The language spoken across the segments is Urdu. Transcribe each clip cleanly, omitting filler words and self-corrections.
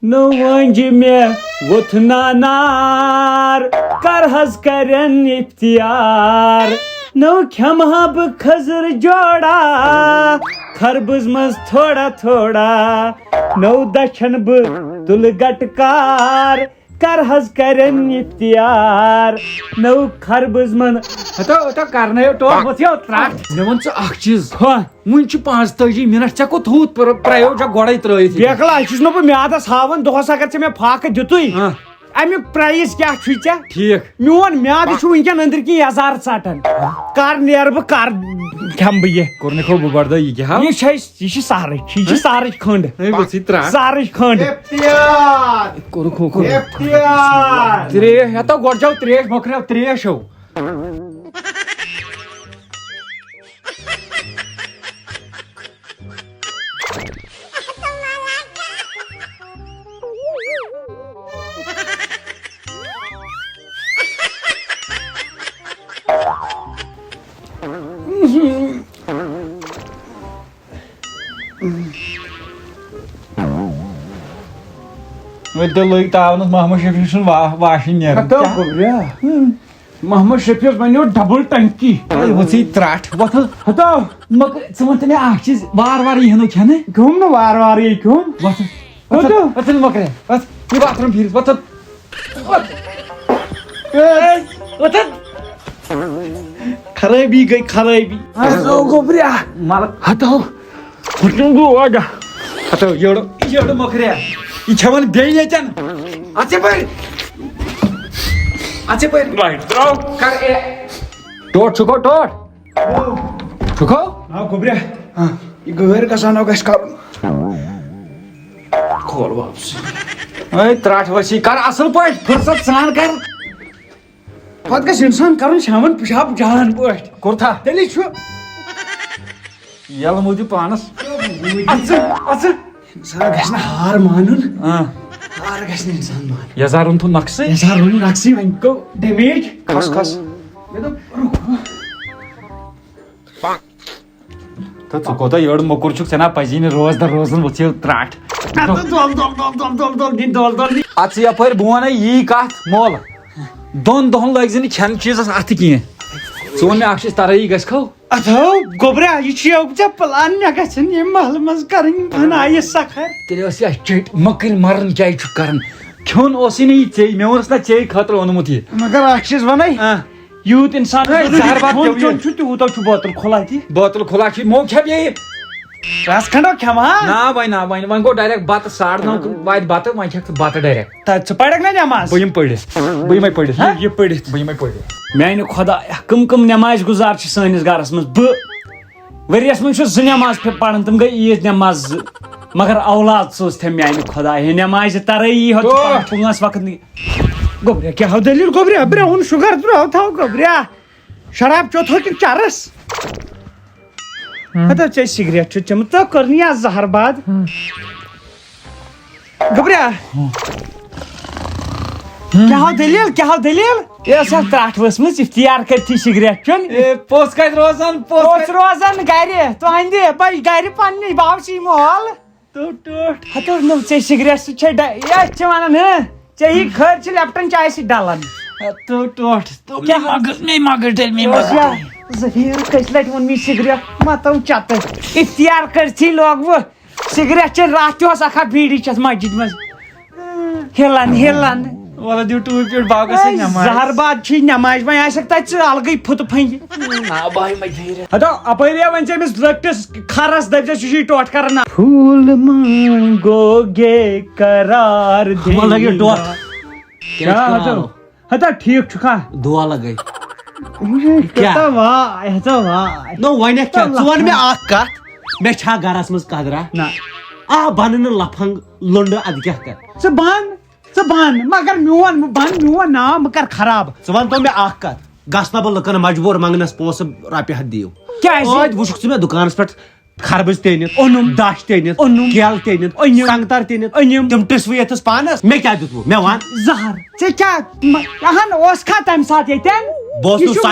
نو ونج میں وتھنا نار کرہس کرن افتیار نو کھمہا بہ خضر جوڑا خربز مز تھوڑا تھوڑا نو دچھن بہ تل گٹکار کرہس کرن افتیار نو خربز من تو کرنے ٹوپ وتھیو ترٹ مے ون ژٕ اکھ چیز وُنہِ چھِ 45 منٹ ژےٚ کوٚت ہُتھ پرٛایو ژےٚ گۄڈے ترٛٲیِتھ بیکلا چھُس نہٕ بہٕ میادس ہاوان دۄہس اگر ژےٚ مےٚ فاقہٕ دِتُے امیُک پرایس کیٛاہ چھُے ژےٚ ٹھیٖک میون میادٕ چھُ وٕنکٮ۪ن أنٛدرۍ کِنۍ یزار ژٹان کر نیرٕ بہٕ کر کھٮ۪مہٕ بہٕ یہِ کوٚرنٕکھو بہٕ بڑٕ دۄہ یہِ کیٛاہ یہِ چھِ سہرٕچ یہِ چھِ سہرٕچ کھٔنٛڈ ؤژھٕے ترٛٹھ سہرٕچ کھٔنٛڈ کوٚرُکھو ترٛیش ہتو گۄڈٕ چٮ۪و ترٛیش مۄکریو ترٛیشو تہِ لٔگۍ تاونس محمد شفیع سُنٛد واشِنگ نیران محمد شفیعس بنیو ڈبل ٹنکی ؤژھٕے ترٹھ وۄتھ ہتو مگر ژٕ وَن تہٕ مےٚ اکھ چیٖز وارٕ وارٕ یِہنو کھٮ۪نہٕ کھیوٚم نہٕ وارٕ وارٕ یہِ کھیوٚم وۄتھ ہتو وۄتھ مۄکرے وۄتھ یہِ باتھروٗم پھیٖرِتھ وۄتھ خرٲبی گٔے خرٲبی گوٚبریا ہتو ہُٹن گوٚو وجہ ہتو یٔڑ مۄکرے یہِ کھٮ۪وان بیٚیہِ ییٚتٮ۪ن اَژے پٔرۍ لایٹ تراو کر ٹوٹ چھُکو ٹوٹ چھُکو نا گوبریا یہ گٲر گژھانو گژھِ کرُن کھول واپس اے ترٹھ ؤسی کر اصل پٲٹھۍ فرصت سان کر پتہٕ گژھِ انسان کرُن شامن پِشاب جان پٲٹھۍ کوٚرتھا تیٚلے چھُ یلہٕ موٗدۍ پانس انسان گژھِ نہٕ ہار مانُن ہار گژھِ نہٕ انسان مانُن یزارُن تھوٚو نقصٕے یزار روٚنُن رقصٕے وۄنۍ گوٚو ڈیمیج کھس مےٚ دوٚپ رُک تہٕ ژٕ کوتاہ یٔڑ موٚکُر چھُکھ ژےٚ نا پزی نہٕ روزدر روزان ؤژھِو ترٹھ دول اتھ ژٕ یپٲرۍ بہٕ ونے یی کتھ مول 2 دۄہن لٲگۍ زِ نہٕ کھٮ۪ن چیٖزس اتھٕ کینٛہہ ژٕ وَن مےٚ اکھ چیٖز ترٲیی گژھکھو اتھو گوبریا یہ چھُ ژےٚ پلان مےٚ گژھن ییٚمہِ محلہٕ منٛز کرٕنۍ بنایہِ سخر تیٚلہِ ٲس یہِ چیٚٹۍ مٔکٕرۍ مرن کیٛازِ چھُکھ کران کھیوٚن اوسُے نہٕ یہِ ژےٚ مےٚ ووٚنُس نا ژےٚ خٲطرٕ اوٚنمُت یہِ مگر اکھ چیٖز ونے یوٗت انسان چھُ تیوٗتاہ چھُ بوتل کھُلا تہِ بوتل کھُلا چھِ مو کھٮ۪م بیٚیہِ رس کھنڈو کھٮ۪مہا نا وۄنۍ گوٚو ڈایریکٹ بتہٕ 9:30 واتہِ بتہٕ وۄنۍ کھٮ۪کھ ژٕ بتہٕ ڈایریکٹ تتہِ ژٕ پرکھ نا نٮ۪ماز بہٕ یِمہٕ پٔرِتھ یہِ پٔرِتھ بہٕ یِمے پٔرِتھ میانہِ خۄدایا کم نٮ۪ماز گُزار چھِ سٲنِس گرس منٛز بہٕ ؤریس منٛز چھُس 2 نٮ۪ماز پران تِم گٔے عیٖد نٮ۪ماز 2 مگر اولاد سوز تھے میانہِ خۄدایا نٮ۪مازِ ترٲیی ہوت 5 وقت گوبریا کیٛاہ ہو دٔلیٖل گوبریا برٛونٛہہ شُگر تھاو گوبریا شراب چوتھو کِنہٕ چرس ہتو ژےٚ سِگریٹ چھُ چوٚمُت ژےٚ کٔرنی آز زہر باد گوبریا کیٛاہ ہو دٔلیٖل یہِ ٲس اکھ ترٹھ ؤژھمٕژ افتیار کٔرتھی سِگریٹ چیوٚن پوٚژھ کتہِ روزان پوٚژھ روزان گرِ تُہنٛدِ گرِ پننہِ باوسی مول ہتو نو ژےٚ سِگریٹ سۭتۍ چھے یتھ چھِ ونان ژےٚ یہِ خٲر چھِ لیپٹن چاے سۭتۍ ڈلان ظہیٖر کٔژِ لٹہِ ووٚن مےٚ سِگریٹ متو چتہٕ افتیار کٔرتھی لوگ بہٕ سِگریٹ چیٚنۍ راتھ تہِ اوس اکھا بیٖڑی چٮ۪تھ مسجد منٛز ہِلان وَلہٕ دِیِو ٹوٗپۍ پٮ۪ٹھ باغس زہر باد چھُے نٮ۪مازِ وۄنۍ آسکھ تتہِ ژٕ الگٕے پھُتہٕ پھنٛگہِ ہتو اپٲرۍ وۄنۍ ژےٚ أمِس لٔکٹِس کھرس دٔپزٮ۪س یہِ چھُے ٹوٹھ کران پھوٗل مانگو گے قرار ہتو ٹھیٖک چھُکھا دُعا لگے ہتو نو وۄنۍ کیٛاہ ژٕ وَن مےٚ اکھ کتھ مےٚ چھا گرس منٛز قدرا نہ بنہٕ نہٕ لفنگ لونڈٕ ادٕ کیٛاہ کر ژٕ بن مگر میون ناو مہٕ کر خراب ژٕ وَن تو مےٚ اکھ کتھ گژھ نا بہٕ لُکن مجبوٗر منگنس پونٛسہٕ رۄپیہِ 100 دِیِو کیٛازِ وٕچھُکھ ژٕ مےٚ دُکانس پٮ۪ٹھ خربٕز تہِ أنِتھ اوٚنُم دچھ تہِ أنِتھ اوٚنُم کیلہٕ تہِ أنِتھ أنِم سنگتر تہِ أنِتھ أنِم تِم ٹِسوٕ ییٚتھس پانس مےٚ کیٛاہ دیُتوٕ مےٚ وَن زہر ژےٚ کیٛاہ اوس کھا تمہِ ساتہٕ ییٚتٮ۪ن بہٕ اوسُس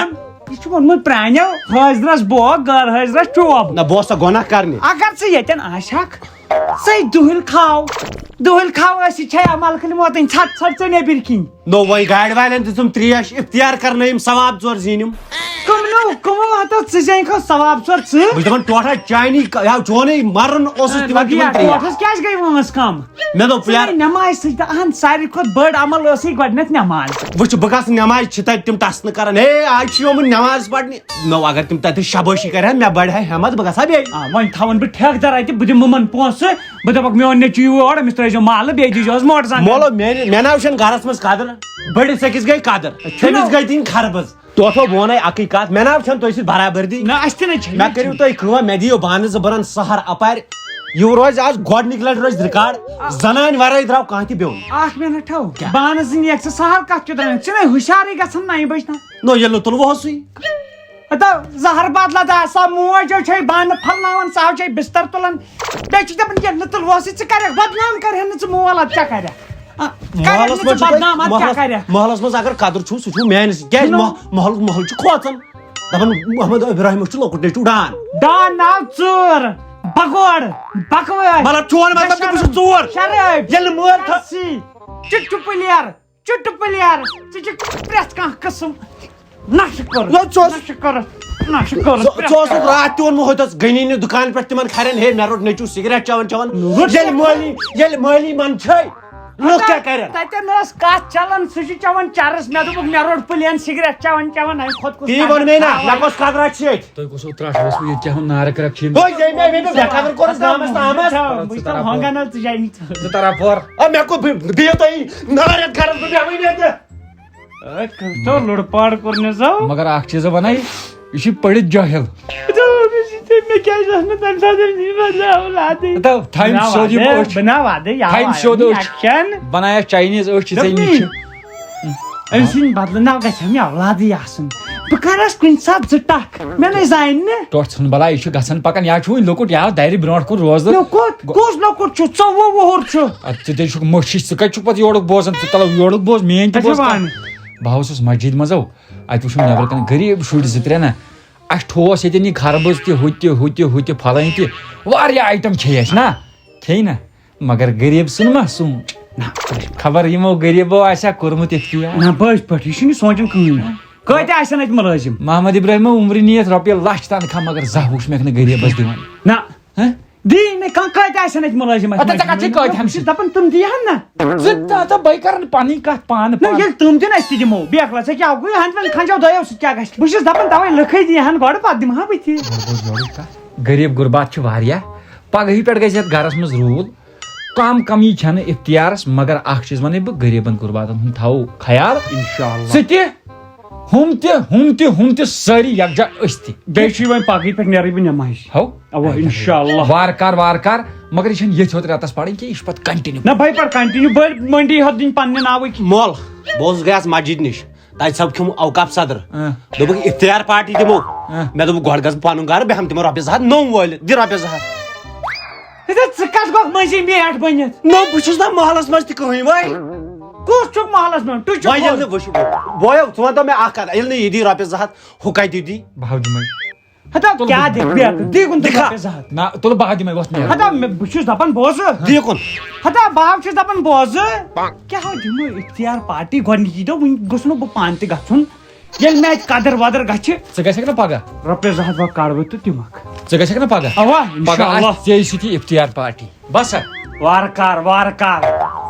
یہ چھُ ووٚنمُت پرٛانیو حٲضرس بوگ غٲر حٲضرس چوب نہ بہٕ اوسا گۄناہ کرنہِ اگر ژٕ ییٚتٮ۪ن آسہکھ ژے دُہِل کھاو أسۍ چھے عمل کھٔنۍ واتٕنۍ ژھٹ ژھٹ ژٕ نیٚبٕرۍ کِنۍ نو وۄنۍ گاڑِ والٮ۪ن دِژٕم ترٛیش اختیار کرنٲیِم ثواب ژور زیٖنِم کٕمو ہتو ژٕ زینکھو ثواب ژور ژٕ بہٕ چھُس دپان ٹوٹھا چانی یا چونٕے مرُن اوسُس تِمن تِمن ترٛیش ٹوٹھس کیازِ گٔے وٲنٛس کم مےٚ دوٚپ یار نٮ۪مازِ سۭتۍ اہن ساروی کھۄتہٕ بٔڑ عمل ٲسٕے گۄڈٕنٮ۪تھ نٮ۪ماز وٕچھ بہٕ گژھٕ نٮ۪مازِ چھِ تتہِ تِم ٹسنہٕ کران ہے آز چھُ آمُت نٮ۪ماز پرنہِ نو اگر تِم تتہِ شابٲشی کرہن مےٚ بڑِ ہا ہٮ۪مت بہٕ گژھٕ ہا بیٚیہِ وۄنۍ تھاون بہٕ ٹھیکہٕ در اتہِ بہٕ دِمہٕ یِمن پونٛسہٕ بہٕ دپکھ میون نیٚچوٗ یور أمِس ترٲیزیو مالہٕ بیٚیہِ دیٖزیوس موٹر سایکل مولو مےٚ ناو چھنہٕ گرس منٛز قدر بٔڑِس أکِس گٔے قدر تٔمِس گٔے دِنۍ خربٕز ٹوٹھو بہٕ ونے اکٕے کتھ مےٚ ناو چھنہٕ تۄہہِ سۭتۍ برابردی نہ اَسہِ تہِ نَے چھِ مےٚ کٔرِو تُہۍ کٲم مےٚ دِیِو بانہٕ زٕ بہٕ رَنہٕ سہر اپارِ یہِ روزِ آز گۄڈنِکۍ لٹہِ روزِ رِکاڈ زنانہِ ورٲے درٛاو کانٛہہ تہِ بیوٚن اکھ مِنٹ ہو بانہٕ زٕ نیکھ ژٕ سہل کتھ کیُتھ رنکھ ژٕ نے ہُشارٕے گژھان 9 بجہِ تام نو ییٚلہِ نہٕ تُلوہوس سُے زہر بدلد سۄ موج چھے بانہٕ پھلناوان سۄ چھے بستر تُلان بیٚیہِ چھِ دپان ییٚلہِ نہٕ تُلوہسٕے ژٕ کرکھ بدنام کرہن نہٕ ژٕ مول ادٕ کیاہ کرکھ محلس منٛز بدنام ادٕ کیاہ کرکھ محلس منٛز اگر قدر چھُو سُہ چھُو میانہِ سۭتۍ کیازِ محل چھُ کھوژان دپان محمد ابراہیمس چھُ لۄکُٹ نیٚچوٗ ڈان ناو ژور بگوڑ بکوٲڑ مطلب چون مطلب بہٕ چھُس ژور شرٲبۍ ییٚلہِ مٲر چُٹہٕ پٕلیر ژٕ چھُکھ پرٛٮ۪تھ کانٛہہ قٕسم نشہٕ ژٕ اوسُکھ راتھ تہِ ووٚنمُت ہوٚتس گٔنی دُکان پٮ۪ٹھ تِمن کھرٮ۪ن ہے مےٚ روٚٹ نیٚچوٗ سِگریٹ چٮ۪وان ییٚلہِ مٲلی من چھے لُکھ کیٛاہ کرن تتٮ۪ن ٲس کتھ چلان سُہ چھُ چٮ۪وان چرس مےٚ دوٚپُکھ مےٚ روٚٹ پٕلین سِگریٹ چٮ۪وان امہِ کھۄتہٕ تی ووٚن مےٚ نا مےٚ کۄس قدرا چھِ ییٚتہِ تۄہہِ گوٚژھو ترٛٹھ ٲسوٕ ییٚتہِ چاہُن نارٕ کرٛکھ چھِ بے قدر کوٚرُس گامس تامس ہۄنگن حظ ژٕ جاینی ژٕ ترا فور مےٚ کوٚر دِیِو تُہۍ نارٮ۪تھ گرس بہٕ بیٚہمٕے ییٚتہِ لُڑ پاڑ کوٚر زو مگر اکھ چیٖزا ونے یہِ چھُ پٔرِتھ جٲہِل مےٚ کیازِ ٲس نہٕ تمہِ ساتہٕ تھایم سیوٚد یِم أچھ تھایم سیوٚد أچھ بنایس چاینیٖز أچھ ژےٚ نِش أمۍ سٕنٛدِ بدلہٕ نا گژھِ ہا مےٚ اولادٕے آسُن بہٕ کرس کُنہِ ساتہٕ زٕ ٹکھ مےٚ نَے زانہِ نہٕ ٹوٹھ ژھٕن بلا یہِ چھُ گژھان پکان یا چھُ وُنہِ لۄکُٹ یا درِ برونٛٹھ کُن روزدٕ کُس لۄکُٹ چھُ 24 وُہُر چھُ ژٕ تیٚلہِ چھُکھ مٔچھ ہِش ژٕ کتہِ چھُکھ پتہٕ یورُک بوزان ژٕ تلو یورُک بوز میٲنۍ تہِ بوز بہٕ اوسُس مسجد منٛز اتہِ وٕچھُم نٮ۪برٕ کنہِ غریٖب شُرۍ 2-3 نا اسہِ ٹھوس ییٚتٮ۪ن یہِ خربٕز تہِ ہُہ تہِ پھلٲنۍ تہِ واریاہ آیٹم کھیٚیہِ اسہِ نا کھیٚیہِ نا مگر غریٖب سُنٛد ما سونٛچ خبر یِمو غریٖبو آسیا کوٚرمُت اختیار نہ بٔج پٲٹھۍ یہِ چھُنہٕ سونٛچان کٕہٕنۍ کۭتیاہ آسن اَتہِ مُلٲزِم محمد ابراہیمو عمرِ نِیَتھ رۄپیہِ لچھ تنخواہ مگر زانٛہہ وٕچھ مےٚ نہٕ غریٖبس دِوان نہ دی نہٕ کانٛہہ کۭتیاہ آسن اَتہِ مُلٲزِم دپان تِم دِہن نہ بہٕ کرٕ پنٕنۍ کتھ پانہٕ ییٚلہِ تِم دِن أسۍ تہِ دِمو بیکلا ژےٚ کیاہ گوٚو ہنٛد وۄنۍ کھنٛجو دۄیو سۭتۍ کیاہ گژھِ بہٕ چھُس دپان تَوے لُکھٕے دِہن گۄڈٕ پتہٕ دِمہٕ ہا بہٕ تہِ غریٖب غُربات چھِ واریاہ پگہٕے پٮ۪ٹھ گژھِ یتھ گرس منٛز روٗل کم کمی چھنہٕ اختیارس مگر اکھ چیٖز ونہٕ بہٕ غریٖبن غُرباتن ہُنٛد تھاوو خیال ژٕ تہِ ہُم تہِ سٲری یکجا أسۍ تہِ بیٚیہِ چھُے وۄنۍ پگہٕے پٮ۪ٹھ نیرٕے بہٕ نٮ۪مازِ اوا انشاء اللہ وارٕ کار مگر یہِ چھنہٕ ییٚتھۍ ہوت رٮ۪تس پرٕنۍ کینٛہہ یہِ چھُ پتہٕ کنٹِنیو نہ بھائی پتہٕ کنٹِنیو بٔڑ منڈی ہوت دِنۍ پننہِ ناوٕکۍ مول بہٕ اوسُس گٔیس مسجد نِش تتہِ سپکھیوم اوقاف صدر دوٚپُکھ اختیار پارٹی دِمو مےٚ دوٚپ گۄڈٕ گژھٕ بہٕ پنُن گرٕ بیٚہم تِمو رۄپیہِ 200 نوٚم وٲلِتھ دِ رۄپیہِ 200 ژٕ کتھ گوٚکھ مٔنٛزی میٹھ بٔنِتھ نو بہٕ چھُس نا محلس منٛز تہِ کٕہٕنۍ وۄنۍ کُس چھُکھ محلس منٛز تُہۍ وۄنۍ ییٚلہِ نہٕ وٕچھ بویو ژٕ ونتو مےٚ اکھ کتھ ییٚلہِ نہٕ یہِ دی رۄپیہِ 200 ہُہ کتہِ دی بہٕ دِمے کیاہ دی کُن نہ تُل بہٕ دِمے وۄتھ بہٕ چھُس دپان بوزٕ دی کُن بہٕ چھُس دپان بوزٕ کیاہ دِمو اختیار پارٹی گۄڈنِکی دۄہ وُنہِ گوٚژھ نہٕ بہٕ پانہٕ تہِ گژھُن ییٚلہِ مےٚ اَتہِ قدر ودر گژھِ ژٕ گژھکھ نا پگاہ رۄپیہِ 200 کڑٕ بہٕ تہٕ دِمکھ ژٕ گژھکھ نا پگاہ اوا پگاہ آسہِ ژےٚ سۭتی اختیار پارٹی بس وارٕ کار